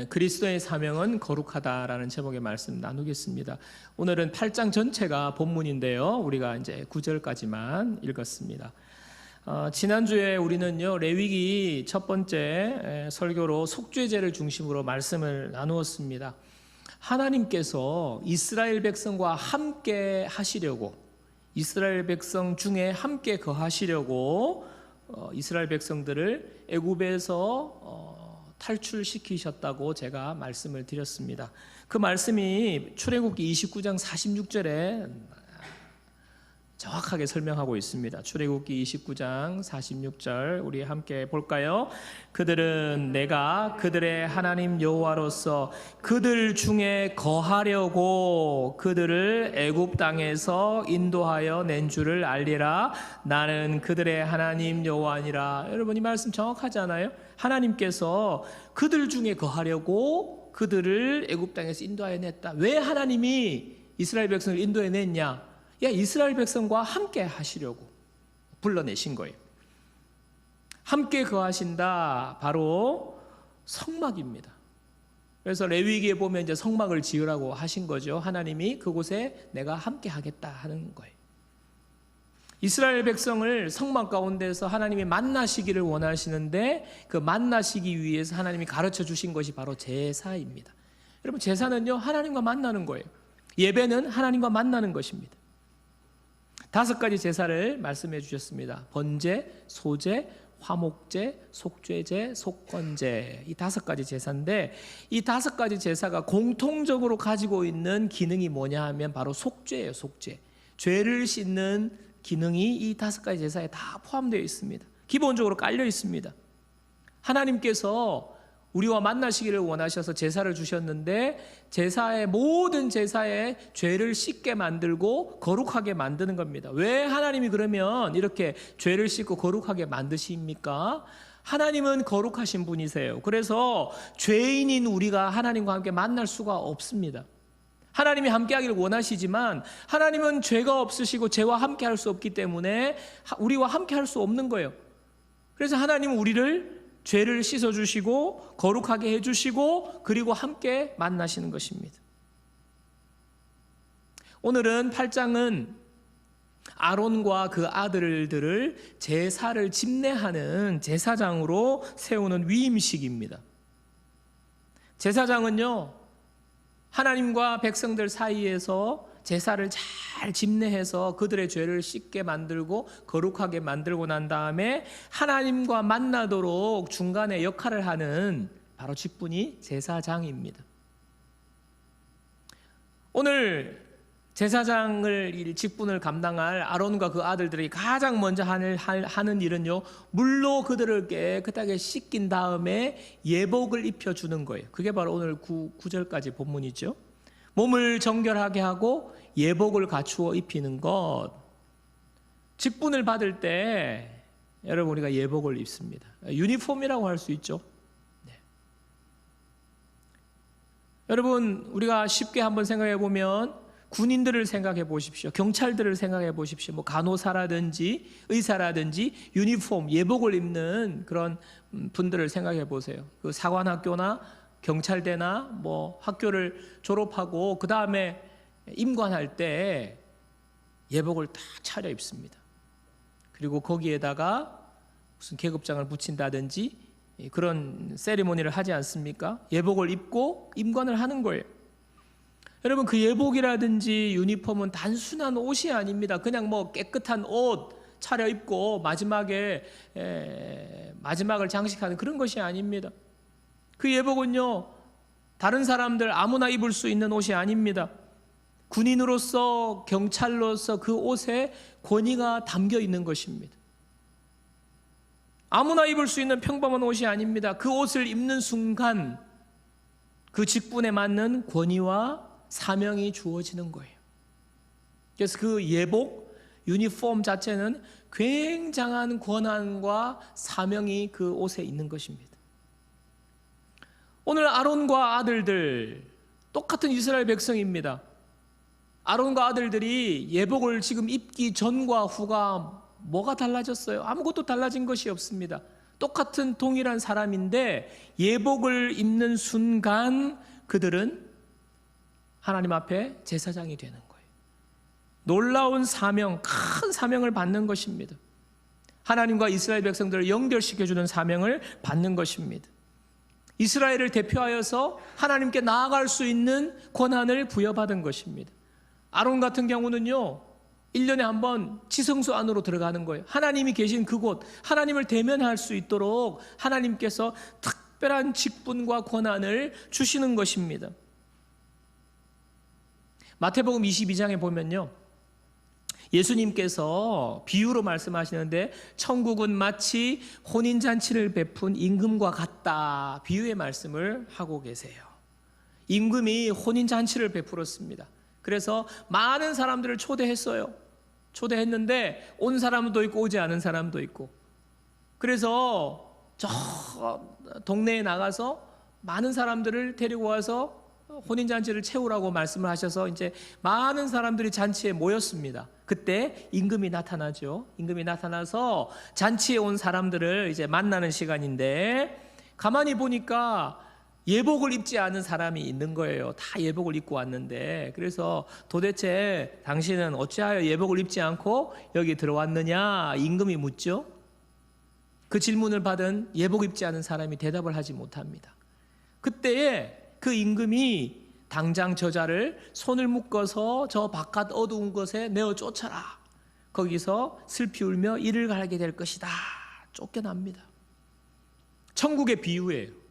그리스도의 사명은 거룩하다라는 제목의 말씀 나누겠습니다. 오늘은 8장 전체가 본문인데요. 우리가 이제 9절까지만 읽었습니다. 지난주에 우리는요, 레위기 첫 번째 설교로 속죄제를 중심으로 말씀을 나누었습니다. 하나님께서 이스라엘 백성과 함께 하시려고, 이스라엘 백성 중에 함께 거하시려고 이스라엘 백성들을 애굽에서 탈출시키셨다고 제가 말씀을 드렸습니다. 그 말씀이 출애굽기 29장 46절에 정확하게 설명하고 있습니다. 출애굽기 29장 46절 우리 함께 볼까요? 그들은 내가 그들의 하나님 여호와로서 그들 중에 거하려고 그들을 애굽 땅에서 인도하여 낸 줄을 알리라. 나는 그들의 하나님 여호와니라. 여러분, 이 말씀 정확하지 않아요? 하나님께서 그들 중에 거하려고 그들을 애굽 땅에서 인도하여 냈다. 왜 하나님이 이스라엘 백성을 인도해 냈냐? 이스라엘 백성과 함께 하시려고 불러내신 거예요. 함께 거하신다, 바로 성막입니다. 그래서 레위기에 보면 이제 성막을 지으라고 하신 거죠. 하나님이 그곳에 내가 함께 하겠다 하는 거예요. 이스라엘 백성을 성막 가운데서 하나님이 만나시기를 원하시는데, 그 만나시기 위해서 하나님이 가르쳐 주신 것이 바로 제사입니다. 여러분, 제사는요, 하나님과 만나는 거예요. 예배는 하나님과 만나는 것입니다. 5가지 제사를 말씀해 주셨습니다. 번제, 소제, 화목제, 속죄제, 속건제. 이 5가지 제사인데, 이 5가지 제사가 공통적으로 가지고 있는 기능이 뭐냐 하면 바로 속죄예요. 속죄. 죄를 씻는 기능이 이 5가지 제사에 다 포함되어 있습니다. 기본적으로 깔려 있습니다. 하나님께서 우리와 만나시기를 원하셔서 제사를 주셨는데, 제사의 모든 제사에 죄를 씻게 만들고 거룩하게 만드는 겁니다. 왜 하나님이 그러면 이렇게 죄를 씻고 거룩하게 만드십니까? 하나님은 거룩하신 분이세요. 그래서 죄인인 우리가 하나님과 함께 만날 수가 없습니다. 하나님이 함께 하기를 원하시지만 하나님은 죄가 없으시고 죄와 함께 할 수 없기 때문에 우리와 함께 할 수 없는 거예요. 그래서 하나님은 우리를 죄를 씻어주시고 거룩하게 해주시고 그리고 함께 만나시는 것입니다. 오늘은 8장은 아론과 그 아들들을 제사를 집례하는 제사장으로 세우는 위임식입니다. 제사장은요, 하나님과 백성들 사이에서 제사를 잘 집례해서 그들의 죄를 씻게 만들고 거룩하게 만들고 난 다음에 하나님과 만나도록 중간에 역할을 하는 바로 직분이 제사장입니다. 오늘 제사장을 이 직분을 감당할 아론과 그 아들들이 가장 먼저 하는 일은요, 물로 그들을 깨끗하게 씻긴 다음에 예복을 입혀주는 거예요. 그게 바로 오늘 9절까지 본문이죠. 몸을 정결하게 하고 예복을 갖추어 입히는 것. 직분을 받을 때 여러분, 우리가 예복을 입습니다. 유니폼이라고 할 수 있죠. 네. 여러분, 우리가 쉽게 한번 생각해 보면 군인들을 생각해 보십시오. 경찰들을 생각해 보십시오. 뭐 간호사라든지 의사라든지 유니폼, 예복을 입는 그런 분들을 생각해 보세요. 그 사관학교나 경찰대나 뭐 학교를 졸업하고 그 다음에 임관할 때 예복을 다 차려 입습니다. 그리고 거기에다가 무슨 계급장을 붙인다든지 그런 세리머니를 하지 않습니까? 예복을 입고 임관을 하는 거예요. 여러분, 그 예복이라든지 유니폼은 단순한 옷이 아닙니다. 그냥 뭐 깨끗한 옷 차려입고 마지막을 장식하는 그런 것이 아닙니다. 그 예복은요, 다른 사람들 아무나 입을 수 있는 옷이 아닙니다. 군인으로서, 경찰로서 그 옷에 권위가 담겨 있는 것입니다. 아무나 입을 수 있는 평범한 옷이 아닙니다. 그 옷을 입는 순간 그 직분에 맞는 권위와 사명이 주어지는 거예요. 그래서 그 예복, 유니폼 자체는 굉장한 권한과 사명이 그 옷에 있는 것입니다. 오늘 아론과 아들들, 똑같은 이스라엘 백성입니다. 아론과 아들들이 예복을 지금 입기 전과 후가 뭐가 달라졌어요? 아무것도 달라진 것이 없습니다. 똑같은 동일한 사람인데 예복을 입는 순간 그들은 하나님 앞에 제사장이 되는 거예요. 놀라운 사명, 큰 사명을 받는 것입니다. 하나님과 이스라엘 백성들을 연결시켜주는 사명을 받는 것입니다. 이스라엘을 대표하여서 하나님께 나아갈 수 있는 권한을 부여받은 것입니다. 아론 같은 경우는요, 1년에 한 번 지성소 안으로 들어가는 거예요. 하나님이 계신 그곳, 하나님을 대면할 수 있도록 하나님께서 특별한 직분과 권한을 주시는 것입니다. 마태복음 22장에 보면요, 예수님께서 비유로 말씀하시는데 천국은 마치 혼인잔치를 베푼 임금과 같다, 비유의 말씀을 하고 계세요. 임금이 혼인잔치를 베풀었습니다. 그래서 많은 사람들을 초대했는데 온 사람도 있고 오지 않은 사람도 있고, 그래서 저 동네에 나가서 많은 사람들을 데리고 와서 혼인잔치를 채우라고 말씀을 하셔서 이제 많은 사람들이 잔치에 모였습니다. 그때 임금이 나타나죠. 임금이 나타나서 잔치에 온 사람들을 이제 만나는 시간인데, 가만히 보니까 예복을 입지 않은 사람이 있는 거예요. 다 예복을 입고 왔는데, 그래서 도대체 당신은 어찌하여 예복을 입지 않고 여기 들어왔느냐 임금이 묻죠. 그 질문을 받은 예복 입지 않은 사람이 대답을 하지 못합니다. 그때에 그 임금이 당장 저자를 손을 묶어서 저 바깥 어두운 곳에 내어 쫓아라. 거기서 슬피 울며 이를 갈게 될 것이다. 쫓겨납니다. 천국의 비유예요.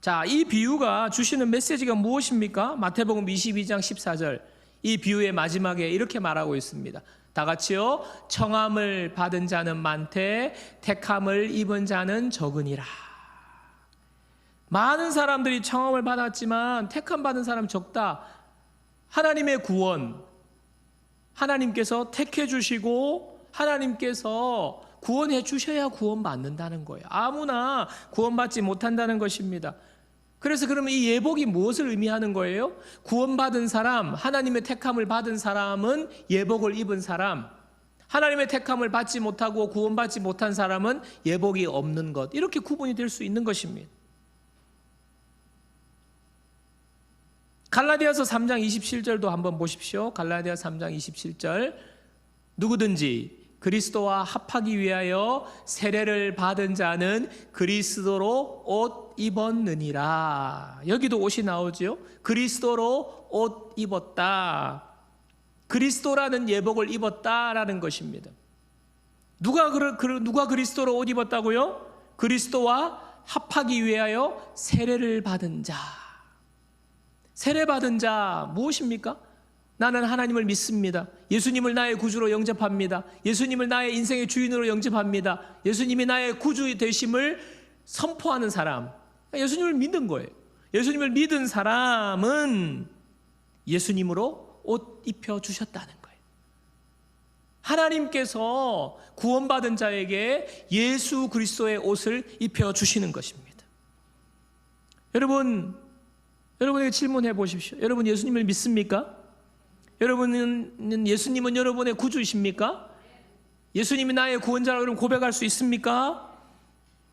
자, 이 비유가 주시는 메시지가 무엇입니까? 마태복음 22장 14절, 이 비유의 마지막에 이렇게 말하고 있습니다. 다 같이요. 청함을 받은 자는 많되 택함을 입은 자는 적으니라. 많은 사람들이 청함을 받았지만 택함 받은 사람 적다. 하나님의 구원, 하나님께서 택해 주시고 하나님께서 구원해 주셔야 구원받는다는 거예요. 아무나 구원받지 못한다는 것입니다. 그래서 그러면 이 예복이 무엇을 의미하는 거예요? 구원받은 사람, 하나님의 택함을 받은 사람은 예복을 입은 사람, 하나님의 택함을 받지 못하고 구원받지 못한 사람은 예복이 없는 것, 이렇게 구분이 될 수 있는 것입니다. 갈라디아서 3장 27절도 한번 보십시오. 갈라디아 3장 27절, 누구든지 그리스도와 합하기 위하여 세례를 받은 자는 그리스도로 옷 입었느니라. 여기도 옷이 나오죠. 그리스도로 옷 입었다. 그리스도라는 예복을 입었다라는 것입니다. 누가 그리스도로 옷 입었다고요? 그리스도와 합하기 위하여 세례를 받은 자. 세례받은 자 무엇입니까? 나는 하나님을 믿습니다. 예수님을 나의 구주로 영접합니다. 예수님을 나의 인생의 주인으로 영접합니다. 예수님이 나의 구주 되심을 선포하는 사람, 예수님을 믿는 거예요. 예수님을 믿은 사람은 예수님으로 옷 입혀 주셨다는 거예요. 하나님께서 구원받은 자에게 예수 그리스도의 옷을 입혀 주시는 것입니다. 여러분에게 질문해 보십시오. 여러분 예수님을 믿습니까? 예수님은 여러분의 구주이십니까? 예수님이 나의 구원자라고 여러분 고백할 수 있습니까?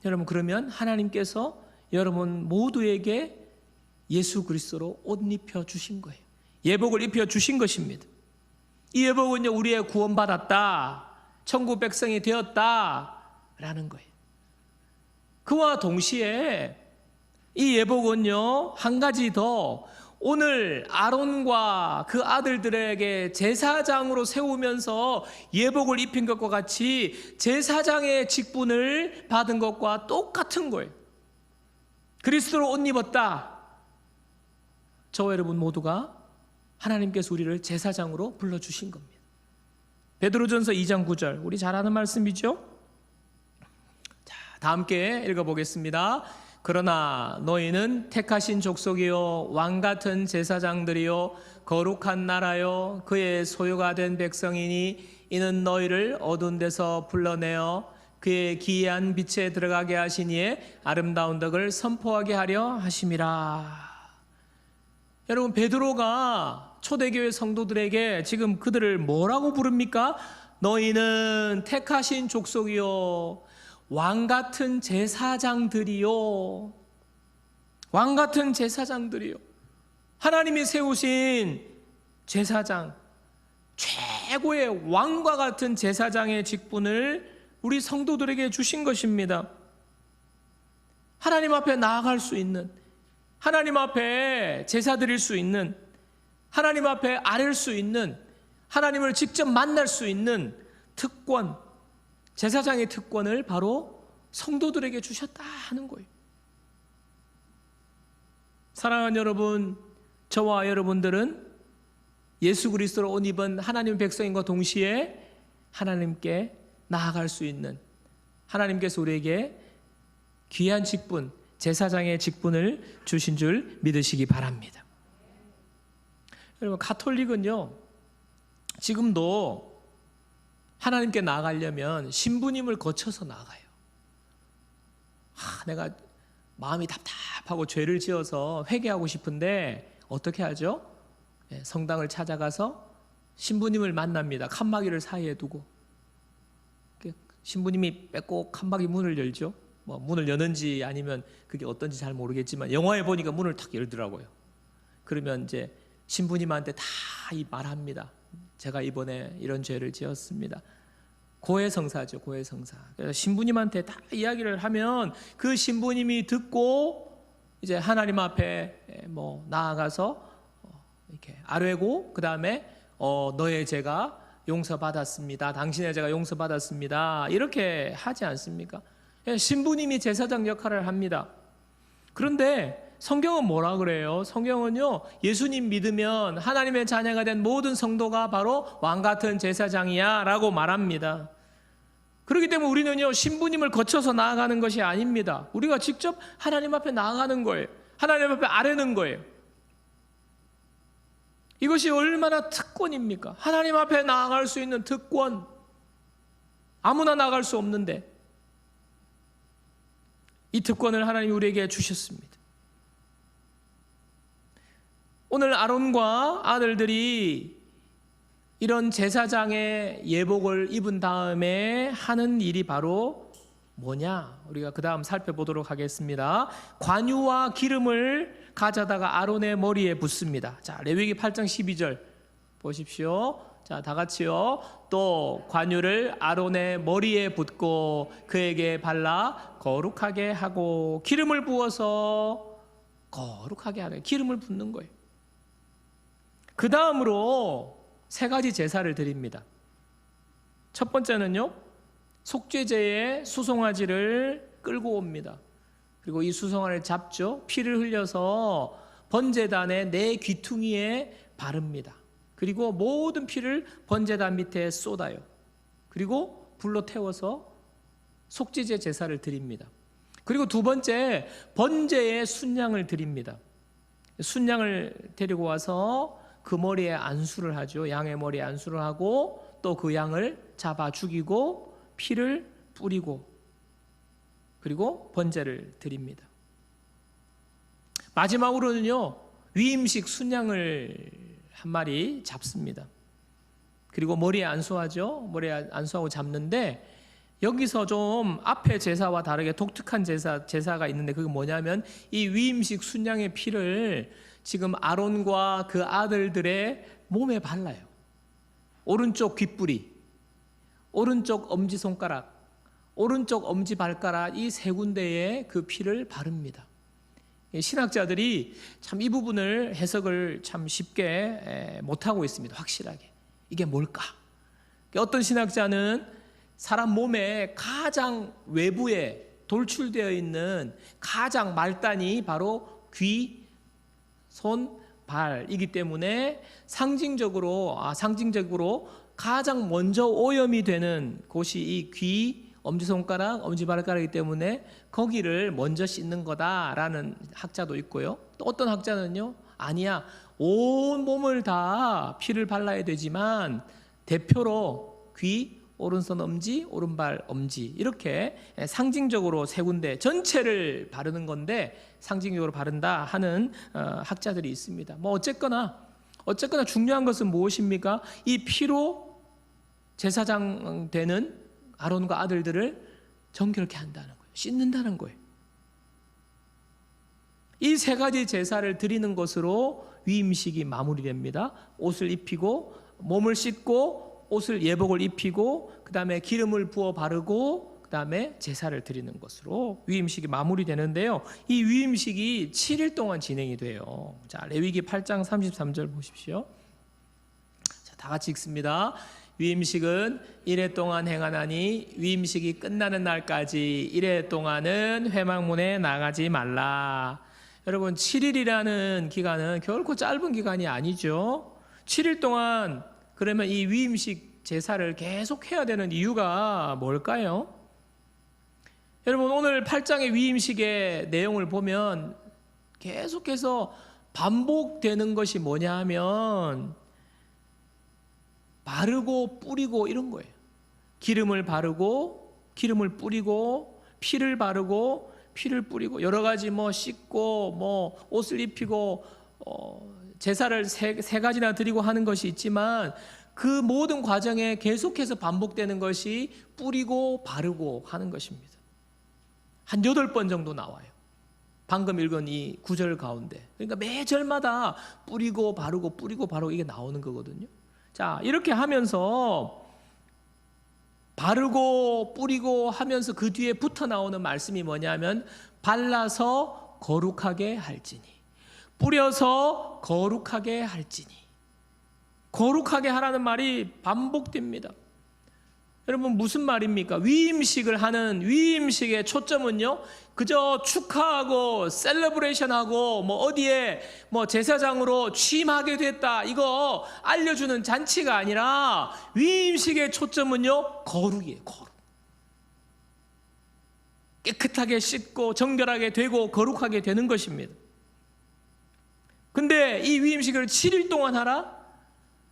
여러분, 그러면 하나님께서 여러분 모두에게 예수 그리스도로 옷 입혀 주신 거예요. 예복을 입혀 주신 것입니다. 이 예복은요, 우리의 구원받았다, 천국 백성이 되었다라는 거예요. 그와 동시에 이 예복은요, 한 가지 더, 오늘 아론과 그 아들들에게 제사장으로 세우면서 예복을 입힌 것과 같이 제사장의 직분을 받은 것과 똑같은 거예요. 그리스도로 옷 입었다. 저와 여러분 모두가 하나님께서 우리를 제사장으로 불러주신 겁니다. 베드로전서 2장 9절, 우리 잘 아는 말씀이죠? 자, 다 함께 읽어보겠습니다. 그러나 너희는 택하신 족속이요 왕같은 제사장들이요 거룩한 나라요 그의 소유가 된 백성이니 이는 너희를 어두운 데서 불러내어 그의 기이한 빛에 들어가게 하시니에 아름다운 덕을 선포하게 하려 하심이라. 여러분, 베드로가 초대교회 성도들에게 지금 그들을 뭐라고 부릅니까? 너희는 택하신 족속이요 왕 같은 제사장들이요. 왕 같은 제사장들이요. 하나님이 세우신 제사장, 최고의 왕과 같은 제사장의 직분을 우리 성도들에게 주신 것입니다. 하나님 앞에 나아갈 수 있는, 하나님 앞에 제사 드릴 수 있는, 하나님 앞에 아뢰 수 있는, 하나님을 직접 만날 수 있는 특권, 제사장의 특권을 바로 성도들에게 주셨다 하는 거예요. 사랑하는 여러분, 저와 여러분들은 예수 그리스도로 옷 입은 하나님의 백성인과 동시에 하나님께 나아갈 수 있는, 하나님께서 우리에게 귀한 직분, 제사장의 직분을 주신 줄 믿으시기 바랍니다. 여러분, 가톨릭은요, 지금도 하나님께 나아가려면 신부님을 거쳐서 나아가요. 내가 마음이 답답하고 죄를 지어서 회개하고 싶은데 어떻게 하죠? 성당을 찾아가서 신부님을 만납니다. 칸막이를 사이에 두고 신부님이 빼고 칸막이 문을 열죠. 문을 여는지 아니면 그게 어떤지 잘 모르겠지만 영화에 보니까 문을 탁 열더라고요. 그러면 이제 신부님한테 다 이 말합니다. 제가 이번에 이런 죄를 지었습니다. 고해성사죠, 고해성사. 그래서 신부님한테 다 이야기를 하면 그 신부님이 듣고 이제 하나님 앞에 나아가서 이렇게 아뢰고, 그 다음에 너의 죄가 용서받았습니다. 당신의 죄가 용서받았습니다. 이렇게 하지 않습니까? 신부님이 제사장 역할을 합니다. 그런데 성경은 뭐라 그래요? 성경은요, 예수님 믿으면 하나님의 자녀가 된 모든 성도가 바로 왕 같은 제사장이야 라고 말합니다. 그렇기 때문에 우리는요, 신부님을 거쳐서 나아가는 것이 아닙니다. 우리가 직접 하나님 앞에 나아가는 거예요. 하나님 앞에 아뢰는 거예요. 이것이 얼마나 특권입니까? 하나님 앞에 나아갈 수 있는 특권. 아무나 나아갈 수 없는데 이 특권을 하나님이 우리에게 주셨습니다. 오늘 아론과 아들들이 이런 제사장의 예복을 입은 다음에 하는 일이 바로 뭐냐? 우리가 그 다음 살펴보도록 하겠습니다. 관유와 기름을 가져다가 아론의 머리에 붓습니다. 자, 레위기 8장 12절 보십시오. 자, 다 같이요. 또 관유를 아론의 머리에 붓고 그에게 발라 거룩하게 하고 기름을 부어서 거룩하게 하는, 기름을 붓는 거예요. 그 다음으로 세 가지 제사를 드립니다. 첫 번째는요, 속죄제의 수송아지를 끌고 옵니다. 그리고 이 수송아지를 잡죠. 피를 흘려서 번제단의 네 귀퉁이에 바릅니다. 그리고 모든 피를 번제단 밑에 쏟아요. 그리고 불로 태워서 속죄제 제사를 드립니다. 그리고 두 번째, 번제의 순양을 드립니다. 순양을 데리고 와서 그 머리에 안수를 하죠. 양의 머리에 안수를 하고 또 그 양을 잡아 죽이고 피를 뿌리고 그리고 번제를 드립니다. 마지막으로는요, 위임식 순양을 한 마리 잡습니다. 그리고 머리에 안수하죠. 머리에 안수하고 잡는데 여기서 좀 앞의 제사와 다르게 독특한 제사가 있는데 그게 뭐냐면 이 위임식 순양의 피를 지금 아론과 그 아들들의 몸에 발라요. 오른쪽 귓뿌리, 오른쪽 엄지손가락, 오른쪽 엄지발가락 이 세 군데에 그 피를 바릅니다. 신학자들이 참 이 부분을 해석을 참 쉽게 못하고 있습니다. 확실하게. 이게 뭘까? 어떤 신학자는 사람 몸의 가장 외부에 돌출되어 있는 가장 말단이 바로 귀, 손, 발이기 때문에 상징적으로 가장 먼저 오염이 되는 곳이 이 귀, 엄지손가락, 엄지발가락이기 때문에 거기를 먼저 씻는 거다라는 학자도 있고요. 또 어떤 학자는요, 아니야, 온 몸을 다 피를 발라야 되지만 대표로 귀, 오른손 엄지, 오른발 엄지 이렇게 상징적으로 세 군데 전체를 바르는 건데 상징적으로 바른다 하는 학자들이 있습니다. 어쨌거나 중요한 것은 무엇입니까? 이 피로 제사장 되는 아론과 아들들을 정결케 한다는 거예요. 씻는다는 거예요. 이 세 가지 제사를 드리는 것으로 위임식이 마무리됩니다. 옷을 입히고 몸을 씻고 옷을 예복을 입히고 그 다음에 기름을 부어 바르고 그 다음에 제사를 드리는 것으로 위임식이 마무리되는데요. 이 위임식이 7일 동안 진행이 돼요. 자, 레위기 8장 33절 보십시오. 자, 다 같이 읽습니다. 위임식은 1회 동안 행하나니 위임식이 끝나는 날까지 1회 동안은 회막문에 나가지 말라. 여러분, 7일이라는 기간은 결코 짧은 기간이 아니죠. 7일 동안 그러면 이 위임식 제사를 계속 해야 되는 이유가 뭘까요? 여러분, 오늘 8장의 위임식의 내용을 보면 계속해서 반복되는 것이 뭐냐 하면 바르고 뿌리고 이런 거예요. 기름을 바르고 기름을 뿌리고 피를 바르고 피를 뿌리고 여러 가지 뭐 씻고 뭐 옷을 입히고 제사를 세 가지나 드리고 하는 것이 있지만 그 모든 과정에 계속해서 반복되는 것이 뿌리고 바르고 하는 것입니다. 한 8번 정도 나와요. 방금 읽은 이 구절 가운데. 그러니까 매 절마다 뿌리고 바르고 뿌리고 바르고 이게 나오는 거거든요. 자, 이렇게 하면서 바르고 뿌리고 하면서 그 뒤에 붙어 나오는 말씀이 뭐냐면 발라서 거룩하게 할지니, 뿌려서 거룩하게 할지니. 거룩하게 하라는 말이 반복됩니다. 여러분, 무슨 말입니까? 위임식을 하는 위임식의 초점은요, 그저 축하하고 셀러브레이션하고 뭐 어디에 뭐 제사장으로 취임하게 됐다 이거 알려주는 잔치가 아니라 위임식의 초점은요, 거룩이에요. 거룩. 깨끗하게 씻고 정결하게 되고 거룩하게 되는 것입니다. 근데 이 위임식을 7일 동안 하라?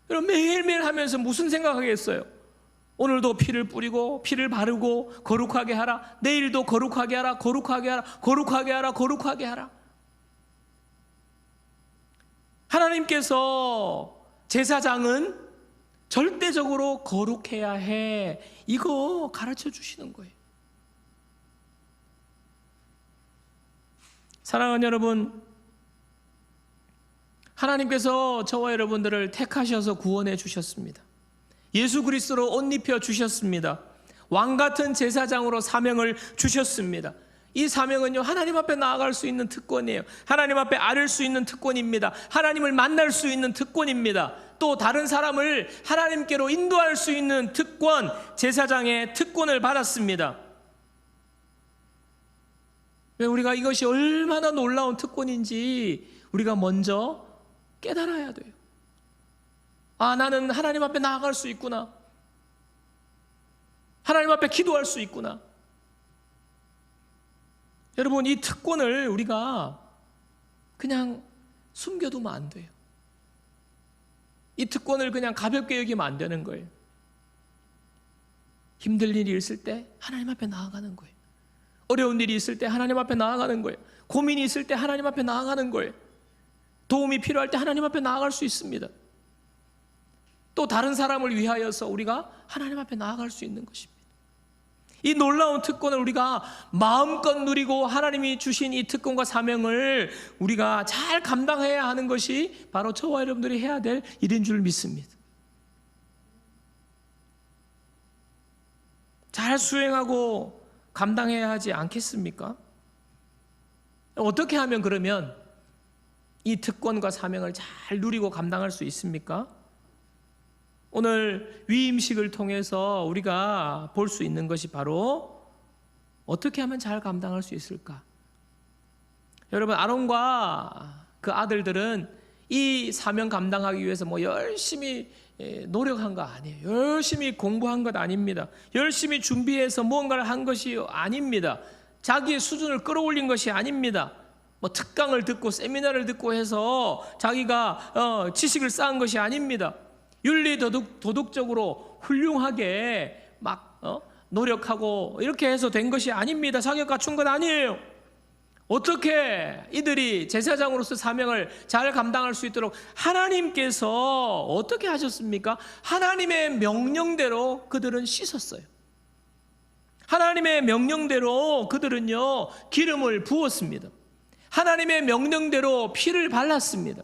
여러분, 매일매일 하면서 무슨 생각하겠어요? 오늘도 피를 뿌리고 피를 바르고 거룩하게 하라. 내일도 거룩하게 하라. 거룩하게 하라. 거룩하게 하라. 거룩하게 하라. 하나님께서 제사장은 절대적으로 거룩해야 해. 이거 가르쳐 주시는 거예요. 사랑하는 여러분, 하나님께서 저와 여러분들을 택하셔서 구원해 주셨습니다. 예수 그리스도로 옷 입혀 주셨습니다. 왕같은 제사장으로 사명을 주셨습니다. 이 사명은요, 하나님 앞에 나아갈 수 있는 특권이에요. 하나님 앞에 아를 수 있는 특권입니다. 하나님을 만날 수 있는 특권입니다. 또 다른 사람을 하나님께로 인도할 수 있는 특권, 제사장의 특권을 받았습니다. 왜 우리가 이것이 얼마나 놀라운 특권인지 우리가 먼저 깨달아야 돼요. 아, 나는 하나님 앞에 나아갈 수 있구나. 하나님 앞에 기도할 수 있구나. 여러분, 이 특권을 우리가 그냥 숨겨두면 안 돼요. 이 특권을 그냥 가볍게 여기면 안 되는 거예요. 힘들 일이 있을 때 하나님 앞에 나아가는 거예요. 어려운 일이 있을 때 하나님 앞에 나아가는 거예요. 고민이 있을 때 하나님 앞에 나아가는 거예요. 도움이 필요할 때 하나님 앞에 나아갈 수 있습니다. 또 다른 사람을 위하여서 우리가 하나님 앞에 나아갈 수 있는 것입니다. 이 놀라운 특권을 우리가 마음껏 누리고 하나님이 주신 이 특권과 사명을 우리가 잘 감당해야 하는 것이 바로 저와 여러분들이 해야 될 일인 줄 믿습니다. 잘 수행하고 감당해야 하지 않겠습니까? 어떻게 하면 그러면 이 특권과 사명을 잘 누리고 감당할 수 있습니까? 오늘 위임식을 통해서 우리가 볼 수 있는 것이 바로 어떻게 하면 잘 감당할 수 있을까? 여러분, 아론과 그 아들들은 이 사명 감당하기 위해서 뭐 열심히 노력한 거 아니에요. 열심히 공부한 것 아닙니다. 열심히 준비해서 무언가를 한 것이 아닙니다. 자기의 수준을 끌어올린 것이 아닙니다. 뭐 특강을 듣고 세미나를 듣고 해서 자기가 지식을 쌓은 것이 아닙니다. 윤리 도덕적으로 훌륭하게 막 노력하고 이렇게 해서 된 것이 아닙니다. 자격 갖춘 건 아니에요. 어떻게 이들이 제사장으로서 사명을 잘 감당할 수 있도록 하나님께서 어떻게 하셨습니까? 하나님의 명령대로 그들은 씻었어요. 하나님의 명령대로 그들은요 기름을 부었습니다. 하나님의 명령대로 피를 발랐습니다.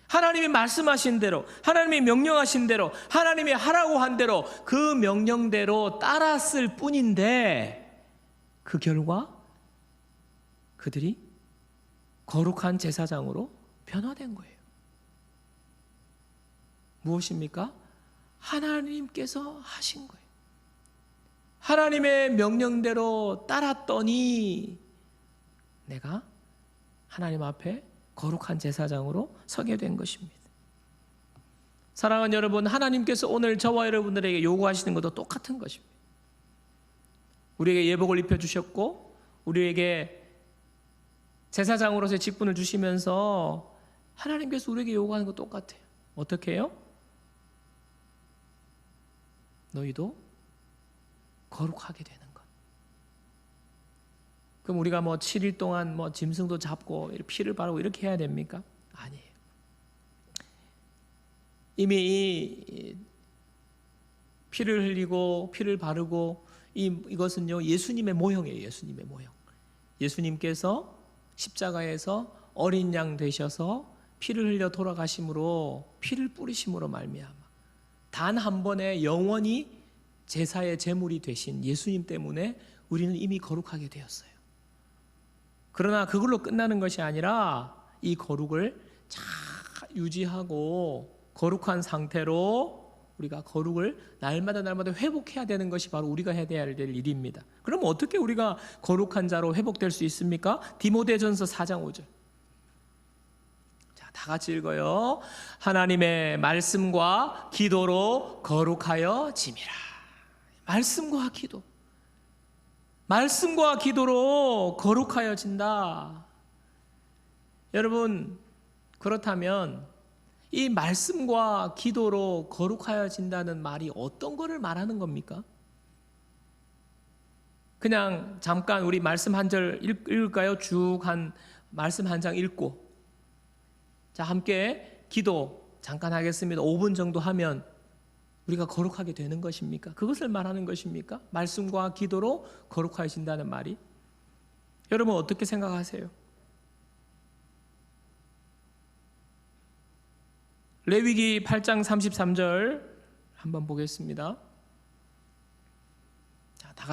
하나님이 말씀하신 대로, 하나님이 명령하신 대로, 하나님이 하라고 한 대로 그 명령대로 따랐을 뿐인데 그 결과 그들이 거룩한 제사장으로 변화된 거예요. 무엇입니까? 하나님께서 하신 거예요. 하나님의 명령대로 따랐더니 내가 하나님 앞에 거룩한 제사장으로 서게 된 것입니다. 사랑하는 여러분, 하나님께서 오늘 저와 여러분들에게 요구하시는 것도 똑같은 것입니다. 우리에게 예복을 입혀주셨고 우리에게 제사장으로서의 직분을 주시면서 하나님께서 우리에게 요구하는 것 똑같아요. 어떻게 해요? 너희도 거룩하게 되는 것. 그럼 우리가 7일 동안 짐승도 잡고 피를 바르고 이렇게 해야 됩니까? 아니에요. 이미 이 피를 흘리고 피를 바르고 이것은요 예수님의 모형이에요. 예수님의 모형. 예수님께서 십자가에서 어린 양 되셔서 피를 흘려 돌아가심으로 피를 뿌리심으로 말미암아 단 한 번에 영원히 제사의 제물이 되신 예수님 때문에 우리는 이미 거룩하게 되었어요. 그러나 그걸로 끝나는 것이 아니라 이 거룩을 잘 유지하고 거룩한 상태로 우리가 거룩을 날마다 회복해야 되는 것이 바로 우리가 해야 될 일입니다. 그럼 어떻게 우리가 거룩한 자로 회복될 수 있습니까? 디모데전서 4장 5절. 자, 다 같이 읽어요. 하나님의 말씀과 기도로 거룩하여 짐이라. 말씀과 기도. 말씀과 기도로 거룩하여진다. 여러분, 그렇다면 이 말씀과 기도로 거룩하여진다는 말이 어떤 거를 말하는 겁니까? 그냥 잠깐 우리 말씀 한 절 읽을까요? 쭉 한 말씀 한 장 읽고 자, 함께 기도 잠깐 하겠습니다. 5분 정도 하면 우리가 거룩하게 되는 것입니까? 그것을 말하는 것입니까? 말씀과 기도로 거룩하신다는 말이? 여러분 어떻게 생각하세요? 레위기 8장 33절 한번 보겠습니다. 자, 다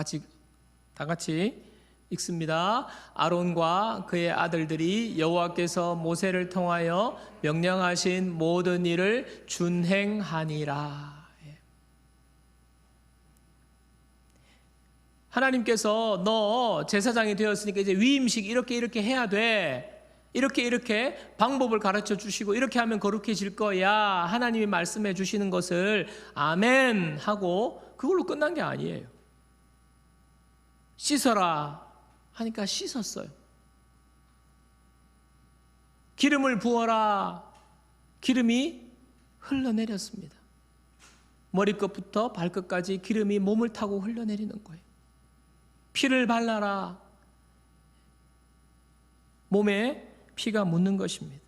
같이 읽습니다. 아론과 그의 아들들이 여호와께서 모세를 통하여 명령하신 모든 일을 준행하니라. 하나님께서 너 제사장이 되었으니까 이제 위임식 이렇게 해야 돼. 이렇게 방법을 가르쳐 주시고 이렇게 하면 거룩해질 거야. 하나님이 말씀해 주시는 것을 아멘 하고 그걸로 끝난 게 아니에요. 씻어라 하니까 씻었어요. 기름을 부어라. 기름이 흘러내렸습니다. 머리끝부터 발끝까지 기름이 몸을 타고 흘러내리는 거예요. 피를 발라라. 몸에 피가 묻는 것입니다.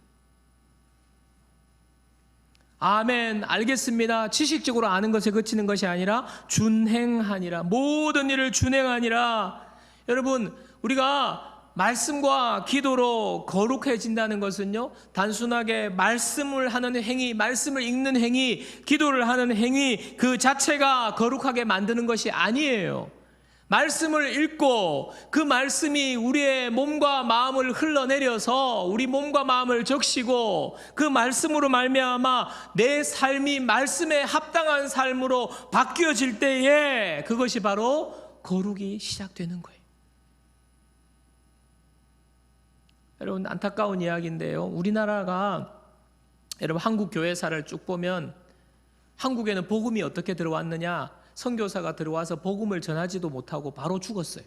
아멘, 알겠습니다. 지식적으로 아는 것에 그치는 것이 아니라 준행하니라. 모든 일을 준행하니라. 여러분, 우리가 말씀과 기도로 거룩해진다는 것은요, 단순하게 말씀을 하는 행위, 말씀을 읽는 행위, 기도를 하는 행위 그 자체가 거룩하게 만드는 것이 아니에요. 말씀을 읽고 그 말씀이 우리의 몸과 마음을 흘러내려서 우리 몸과 마음을 적시고 그 말씀으로 말미암아 내 삶이 말씀에 합당한 삶으로 바뀌어질 때에 그것이 바로 거룩이 시작되는 거예요. 여러분, 안타까운 이야기인데요, 우리나라가 여러분 한국 교회사를 쭉 보면 한국에는 복음이 어떻게 들어왔느냐, 선교사가 들어와서 복음을 전하지도 못하고 바로 죽었어요.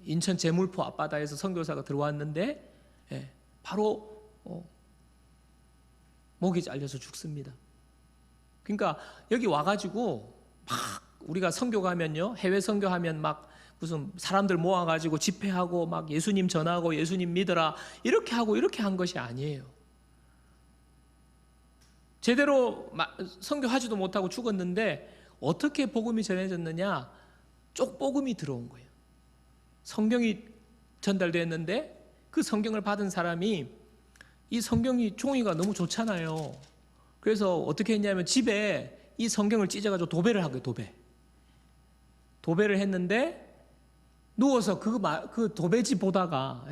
인천 제물포 앞바다에서 선교사가 들어왔는데 바로 목이 잘려서 죽습니다. 그러니까 여기 와가지고 막 우리가 선교 가면요, 해외 선교하면 막 무슨 사람들 모아가지고 집회하고 막 예수님 전하고 예수님 믿어라 이렇게 하고 이렇게 한 것이 아니에요. 제대로 선교하지도 못하고 죽었는데 어떻게 복음이 전해졌느냐? 쪽복음이 들어온 거예요. 성경이 전달됐는데 그 성경을 받은 사람이 이 성경이 종이가 너무 좋잖아요. 그래서 어떻게 했냐면 집에 이 성경을 찢어가지고 도배를 한 거예요. 도배를 했는데 누워서 그 도배지 보다가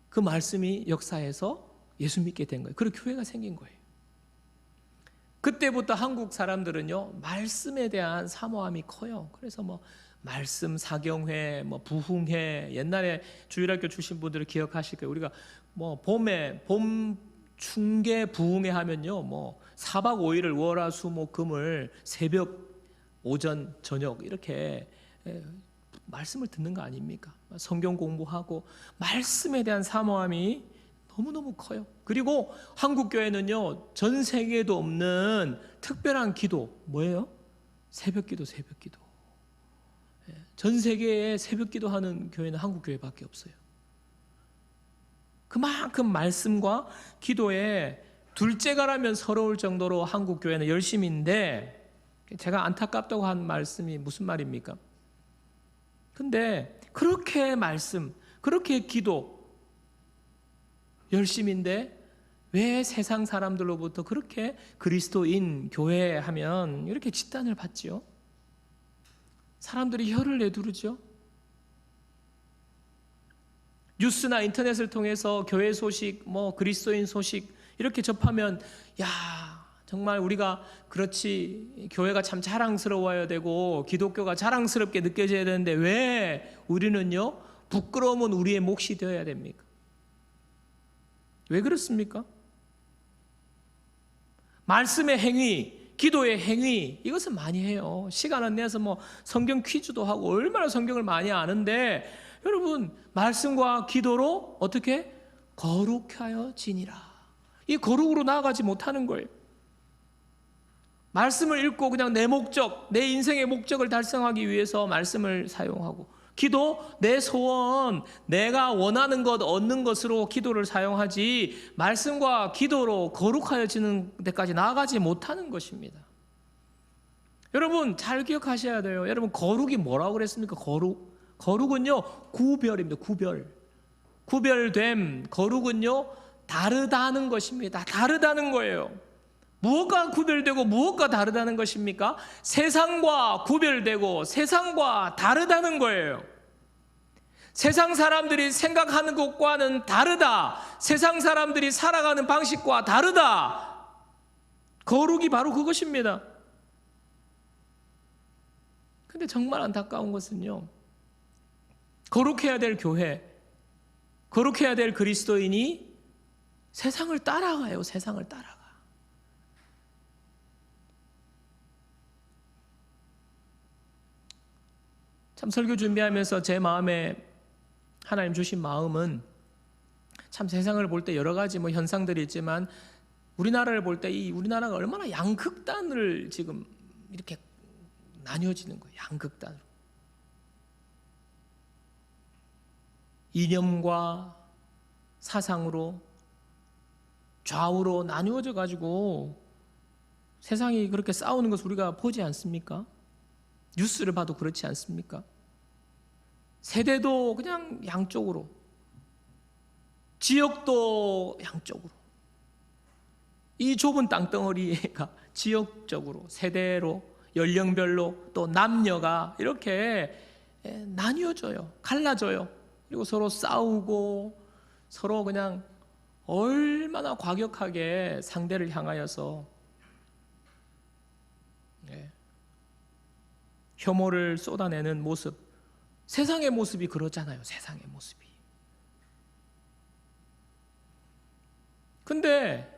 그 말씀이 역사해서 예수 믿게 된 거예요. 그리고 교회가 생긴 거예요. 그때부터 한국 사람들은요, 말씀에 대한 사모함이 커요. 그래서 뭐 말씀 사경회, 뭐 부흥회, 옛날에 주일학교 출신 분들을 기억하실 거예요. 우리가 뭐 봄 충계 부흥회 하면요, 뭐 4박 5일을 월화수목금을 새벽, 오전, 저녁 이렇게 말씀을 듣는 거 아닙니까? 성경 공부하고 말씀에 대한 사모함이 너무너무 커요. 그리고 한국 교회는요, 전 세계에도 없는 특별한 기도, 뭐예요? 새벽기도. 전 세계에 새벽기도 하는 교회는 한국 교회밖에 없어요. 그만큼 말씀과 기도에 둘째가라면 서러울 정도로 한국 교회는 열심인데, 제가 안타깝다고 한 말씀이 무슨 말입니까? 근데 그렇게 말씀, 그렇게 기도 열심인데 왜 세상 사람들로부터 그렇게 그리스도인 교회 하면 이렇게 짓단을 받지요? 사람들이 혀를 내두르죠. 뉴스나 인터넷을 통해서 교회 소식, 뭐 그리스도인 소식 이렇게 접하면 야, 정말 우리가 그렇지, 교회가 참 자랑스러워야 되고 기독교가 자랑스럽게 느껴져야 되는데 왜 우리는요, 부끄러움은 우리의 몫이 되어야 됩니까? 왜 그렇습니까? 말씀의 행위, 기도의 행위, 이것은 많이 해요. 시간을 내서 뭐 성경 퀴즈도 하고 얼마나 성경을 많이 아는데, 여러분 말씀과 기도로 어떻게 거룩하여 지니라. 이 거룩으로 나아가지 못하는 거예요. 말씀을 읽고 그냥 내 목적, 내 인생의 목적을 달성하기 위해서 말씀을 사용하고, 기도, 내 소원, 내가 원하는 것, 얻는 것으로 기도를 사용하지 말씀과 기도로 거룩하여지는 데까지 나아가지 못하는 것입니다. 여러분 잘 기억하셔야 돼요. 여러분 거룩이 뭐라고 그랬습니까? 거룩은요 구별입니다. 구별됨. 거룩은요 다르다는 것입니다. 다르다는 거예요. 무엇과 구별되고 무엇과 다르다는 것입니까? 세상과 구별되고 세상과 다르다는 거예요. 세상 사람들이 생각하는 것과는 다르다. 세상 사람들이 살아가는 방식과 다르다. 거룩이 바로 그것입니다. 근데 정말 안타까운 것은요, 거룩해야 될 교회, 거룩해야 될 그리스도인이 세상을 따라가요. 세상을 따라가. 참 설교 준비하면서 제 마음에 하나님 주신 마음은, 참 세상을 볼 때 여러 가지 뭐 현상들이 있지만 우리나라를 볼 때 이 우리나라가 얼마나 양극단을 지금 이렇게 나뉘어지는 거예요. 양극단으로. 이념과 사상으로 좌우로 나뉘어져 가지고 세상이 그렇게 싸우는 것을 우리가 보지 않습니까? 뉴스를 봐도 그렇지 않습니까? 세대도 그냥 양쪽으로, 지역도 양쪽으로, 이 좁은 땅덩어리가 지역적으로, 세대로, 연령별로, 또 남녀가 이렇게 나뉘어져요. 갈라져요. 그리고 서로 싸우고 서로 그냥 얼마나 과격하게 상대를 향하여서 혐오를 쏟아내는 모습, 세상의 모습이 그렇잖아요. 세상의 모습이. 근데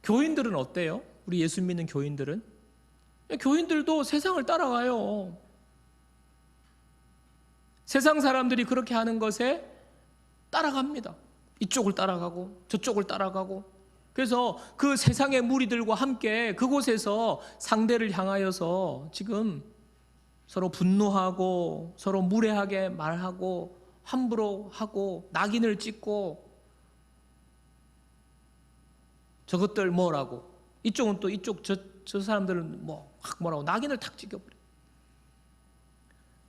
교인들은 어때요? 우리 예수 믿는 교인들은? 교인들도 세상을 따라가요. 세상 사람들이 그렇게 하는 것에 따라갑니다. 이쪽을 따라가고 저쪽을 따라가고. 그래서 그 세상의 무리들과 함께 그곳에서 상대를 향하여서 지금 서로 분노하고 서로 무례하게 말하고 함부로 하고 낙인을 찍고, 저것들 뭐라고, 이쪽은 또 이쪽 저 사람들은 뭐라고 낙인을 탁 찍어버려.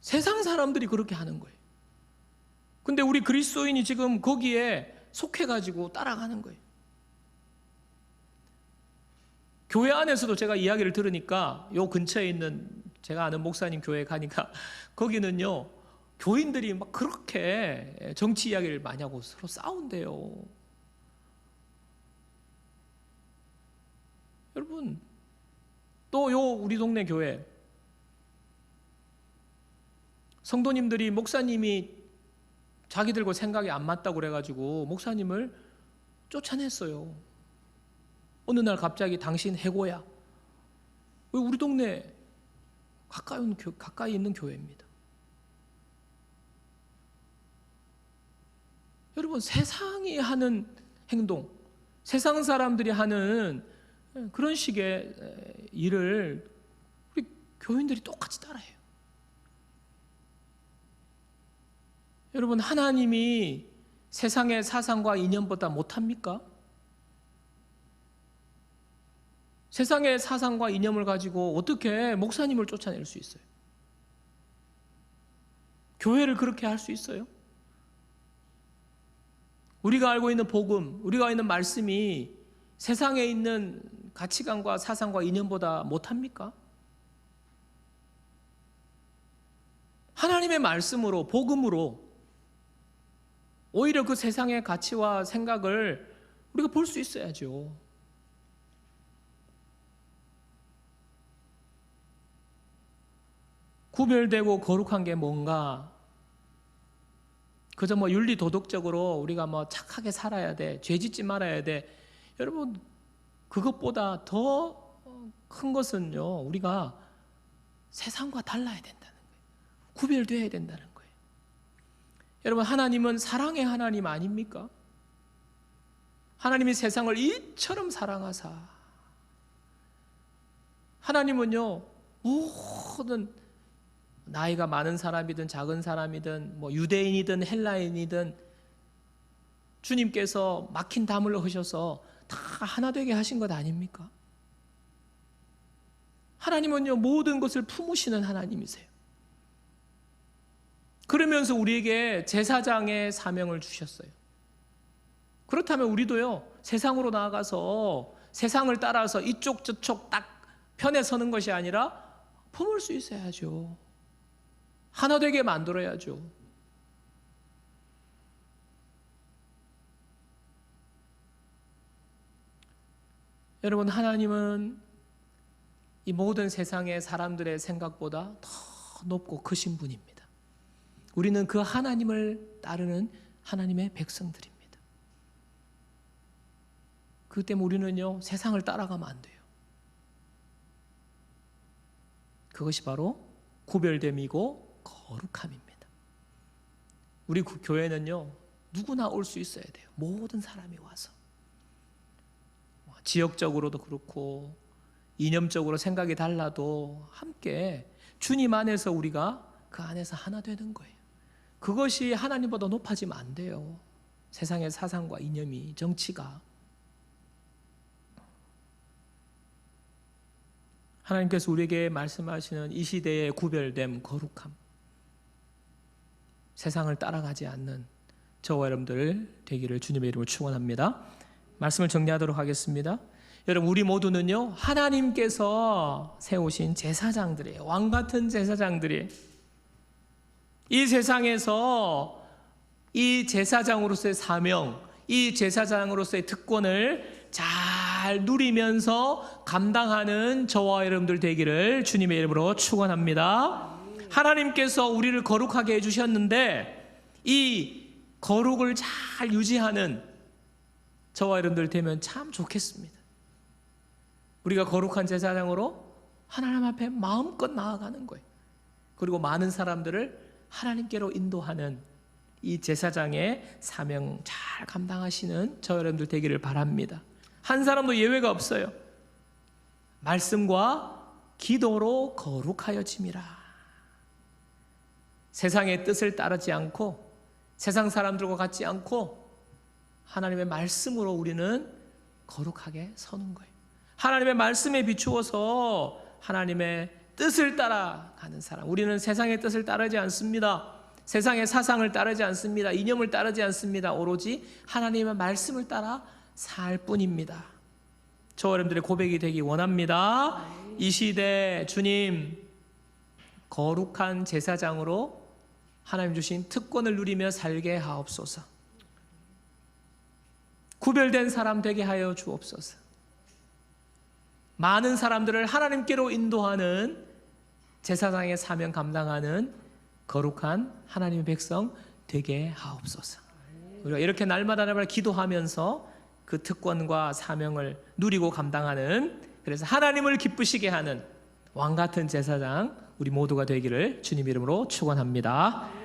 세상 사람들이 그렇게 하는 거예요. 근데 우리 그리스도인이 지금 거기에 속해가지고 따라가는 거예요. 교회 안에서도 제가 이야기를 들으니까 요 근처에 있는 제가 아는 목사님 교회에 가니까 거기는요, 교인들이 막 그렇게 정치 이야기를 많이 하고 서로 싸운대요. 여러분, 또 요 우리 동네 교회 성도님들이 목사님이 자기들과 생각이 안 맞다고 그래가지고 목사님을 쫓아냈어요. 어느 날 갑자기 당신 해고야. 왜? 우리 동네 가까이 있는 교회입니다. 여러분, 세상이 하는 행동, 세상 사람들이 하는 그런 식의 일을 우리 교인들이 똑같이 따라해요. 여러분, 하나님이 세상의 사상과 이념보다 못합니까? 세상의 사상과 이념을 가지고 어떻게 목사님을 쫓아낼 수 있어요? 교회를 그렇게 할 수 있어요? 우리가 알고 있는 복음, 우리가 알고 있는 말씀이 세상에 있는 가치관과 사상과 이념보다 못합니까? 하나님의 말씀으로, 복음으로 오히려 그 세상의 가치와 생각을 우리가 볼 수 있어야죠. 구별되고 거룩한 게 뭔가? 그저 윤리 도덕적으로 우리가 착하게 살아야 돼, 죄 짓지 말아야 돼. 여러분, 그것보다 더 큰 것은요, 우리가 세상과 달라야 된다는 거예요. 구별되어야 된다는 거예요. 여러분, 하나님은 사랑의 하나님 아닙니까? 하나님이 세상을 이처럼 사랑하사, 하나님은요, 모든 나이가 많은 사람이든 작은 사람이든 유대인이든 헬라인이든 주님께서 막힌 담을 하셔서 다 하나 되게 하신 것 아닙니까? 하나님은요, 모든 것을 품으시는 하나님이세요. 그러면서 우리에게 제사장의 사명을 주셨어요. 그렇다면 우리도요, 세상으로 나아가서 세상을 따라서 이쪽 저쪽 딱 편에 서는 것이 아니라 품을 수 있어야죠. 하나 되게 만들어야죠. 여러분, 하나님은 이 모든 세상의 사람들의 생각보다 더 높고 크신 분입니다. 우리는 그 하나님을 따르는 하나님의 백성들입니다. 그 때문에 우리는요, 세상을 따라가면 안 돼요. 그것이 바로 구별됨이고 거룩함입니다. 우리 교회는요, 누구나 올 수 있어야 돼요. 모든 사람이 와서. 지역적으로도 그렇고 이념적으로 생각이 달라도 함께 주님 안에서 우리가 그 안에서 하나 되는 거예요. 그것이 하나님보다 높아지면 안 돼요. 세상의 사상과 이념이, 정치가. 하나님께서 우리에게 말씀하시는 이 시대의 구별됨, 거룩함, 세상을 따라가지 않는 저와 여러분들 되기를 주님의 이름으로 축원합니다. 말씀을 정리하도록 하겠습니다. 여러분, 우리 모두는요, 하나님께서 세우신 제사장들이에요. 왕같은 제사장들이에요. 이 세상에서 이 제사장으로서의 사명, 이 제사장으로서의 특권을 잘 누리면서 감당하는 저와 여러분들 되기를 주님의 이름으로 축원합니다. 하나님께서 우리를 거룩하게 해주셨는데 이 거룩을 잘 유지하는 저와 여러분들 되면 참 좋겠습니다. 우리가 거룩한 제사장으로 하나님 앞에 마음껏 나아가는 거예요. 그리고 많은 사람들을 하나님께로 인도하는 이 제사장의 사명 잘 감당하시는 저 여러분들 되기를 바랍니다. 한 사람도 예외가 없어요. 말씀과 기도로 거룩하여짐이라. 세상의 뜻을 따르지 않고 세상 사람들과 같지 않고 하나님의 말씀으로 우리는 거룩하게 서는 거예요. 하나님의 말씀에 비추어서 하나님의 뜻을 따라가는 사람. 우리는 세상의 뜻을 따르지 않습니다. 세상의 사상을 따르지 않습니다. 이념을 따르지 않습니다. 오로지 하나님의 말씀을 따라 살 뿐입니다. 저 여러분들의 고백이 되기 원합니다. 이 시대 주님 거룩한 제사장으로 하나님 주신 특권을 누리며 살게 하옵소서. 구별된 사람 되게 하여 주옵소서. 많은 사람들을 하나님께로 인도하는 제사장의 사명 감당하는 거룩한 하나님의 백성 되게 하옵소서. 우리가 이렇게 날마다 기도하면서 그 특권과 사명을 누리고 감당하는, 그래서 하나님을 기쁘시게 하는 왕같은 제사장 우리 모두가 되기를 주님 이름으로 축원합니다.